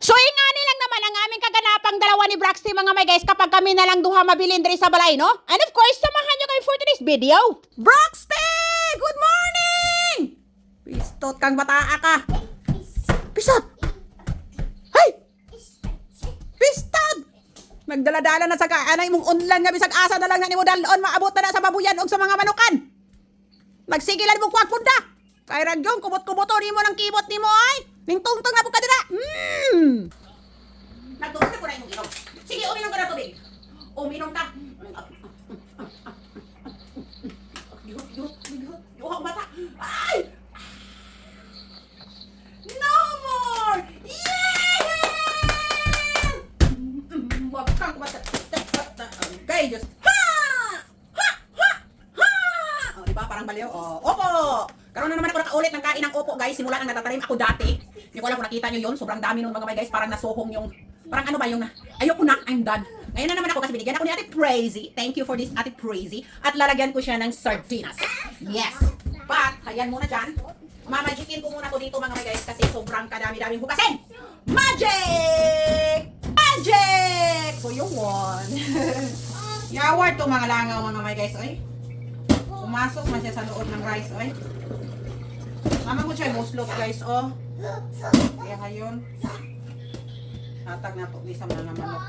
So ingani lang naman ang aming kaganapang dalawa ni Braxty mga may guys kapag kami na lang duha mabilin diri sa balay, no? And of course, samahan nyo kami for today's video. Braxty! Good morning! Pistot kang bataa ka. Pistot! Hay! Pistot! Magdala-dala na sa kaanay mong unlan nga bisag asa na lang na ni mo dalon maabot na sa babuyan og sa mga manukan. Magsigilan mo kwak punda. Kay ragyong kubot-kuboto nimo ng kibot nimo ay. Ning tungtong na po ka dira. Nagtuon na po na imong inom. Sige, uminom ka na tubig. Uminom ka. Yuhok mata. Ay! No more! Yeah! Wag kang kumata. Okay, just ha! Ha! Ha! Ha! O, diba? Parang baliw. O, opo! Karoon na naman ako nakaulit ng kain ng opo, guys. Simula nang natatanim ako dati. Hindi ko alam kung nakita nyo yun. Sobrang dami nun mga may guys. Parang nasuhong yung... Parang ano ba yung... Ayoko na. I'm done. Ngayon na naman ako kasi binigyan ako ni Ate Crazy. Thank you for this Ate Crazy. At lalagyan ko siya ng sardinas. Yes. But, hayan muna dyan. Mamagikin ko muna to dito mga may guys. Kasi sobrang kadami-daming bukasin. Magic! Magic! So yung one. Yaward to mga langaw mga may guys. Oy. Pumasok man siya sa loob ng rice. Oy. Mama ko siya most love guys. Oh. Kaya ngayon. Hatag na to sa mga manok.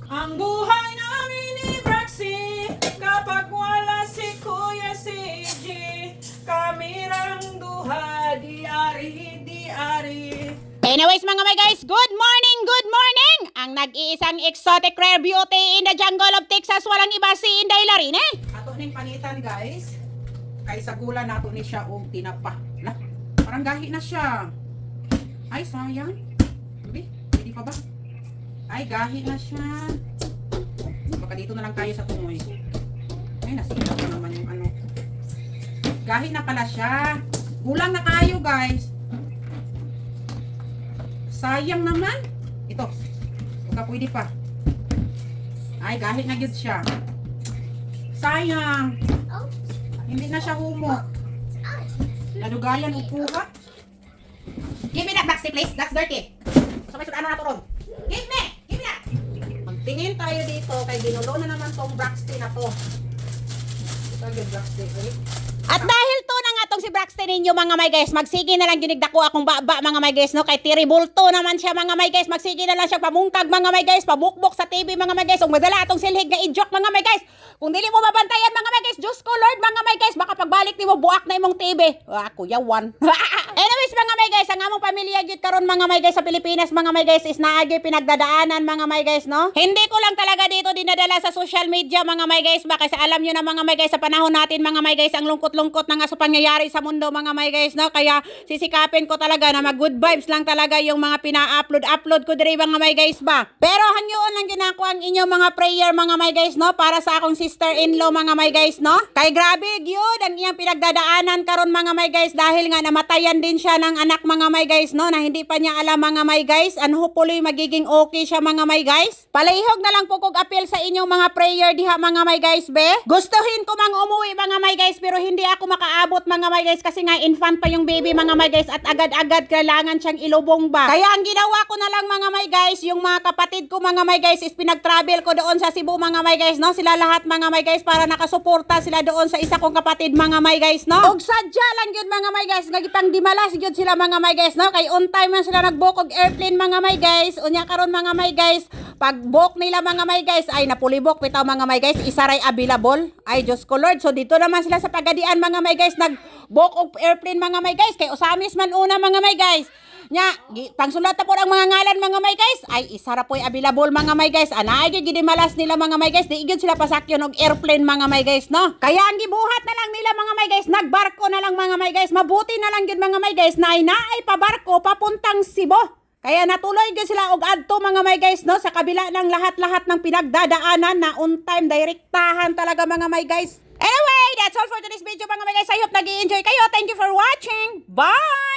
Ang buhay namin ni Braxy kapag wala si Kuya CJ, kami rang duha di-ari. Anyways mga my guys, good morning, good morning! Ang nag-iisang exotic rare beauty in the jungle of Texas, walang iba si Inday Larine. Ato ning panitan guys, kay sa gula nato ni siya og tinapa. Lah, parang gahi na siya. Ay sayang. Hindi pa ba? Ay gahi na siya. Baka dito na lang tayo sa tungoy. Ay nasira pa naman yung ano. Gahi na pala siya. Gulang na tayo guys. Sayang naman. Ito. Baka pwede pa. Ay, gahit na yun siya. Sayang. Hindi na siya humot. Nadugayan upuha. Give me that Braxty please. That's dirty. So may sudan na ron. Give me that. Magtingin tayo dito. Kay ginulo na naman tong Braxty na to. Ito yung Braxty. At dahil to na nga tong si Braxty ninyo mga may guys, magsige na lang ginigda ko akong baba mga may guys, no? Kay tiribulto naman siya mga may guys, magsige na lang siya pamungkag mga may guys, pabukbok sa TV mga may guys, ug madala atong silhig nga idyok mga may guys. Kung dili mo mabantayan mga may guys, Diyos ko Lord mga may guys, baka pagbalik nimo buak na imong TV. Kuya one. Anyways mga may guys, ang among pamilya gyud karon mga may guys sa Pilipinas mga may guys is naagi pinagdadaanan mga may guys, no? Hindi ko lang talaga dito dinadala sa social media mga may guys, ba kasi alam niyo na mga may guys sa panahon natin mga may guys, ang lungkot-lungkot na nga sa pangyayari sa mundo mga may guys, no? Kaya sisikapin ko talaga na mag good vibes lang talaga yung mga pina-upload ko diri mga may guys ba. Pero hangyoon lang ginako ang inyong mga prayer mga may guys, no? Para sa akong sister-in-law mga may guys, no? Kay grabe gyud ang iyang pinagdadaanan karon mga may guys dahil nga namatayan din siya ng anak mga may guys, no? Na hindi pa niya alam mga may guys, and hopefully magiging okay siya mga may guys. Palihog na lang po kog appeal sa inyong mga prayer diha mga may guys be. Gustuhin ko mang umuwi mga may guys pero hindi ako makaabot mga may guys kasi nga infant pa yung baby mga may guys at agad-agad kailangan siyang ilubong ba. Kaya ang ginawa ko na lang mga may guys, yung mga kapatid ko mga may guys is pinag-travel ko doon sa Cebu mga may guys, no? Sila lahat mga may guys para nakasuporta sila doon sa isa kong kapatid mga may guys, no? Og sadya lang yun mga may guys, nagipang dimalas yun sila mga may guys, no? Kay on time man sila nag-book og airplane mga may guys. Unya karon mga may guys, pag book nila mga may guys ay napulibok bitaw mga may guys, isa ray available. Ay Diyos ko Lord, so dito naman sila sa Pagadian mga may guys nag-book og airplane mga may guys, kay usamis man una mga may guys. Nya, pangsulat na po ang mga ngalan mga may guys, ay isa ra po'y available mga may guys. Anay gyud gid malas nila mga may guys, di gyud sila pasakyon og airplane mga may guys, no? Kaya ang gibuhat na lang nila mga may guys, nagbarko na lang mga may guys. Mabuti na lang gyud mga may guys na ay pabarko papuntang Cebu. Kaya natuloy gyud sila og adto mga may guys, no? Sa kabila ng lahat-lahat ng pinagdadaanan na on time direktahan talaga mga may guys. Anyway, that's all for today's video mga may guys. I hope nag-i-enjoy kayo. Thank you for watching. Bye!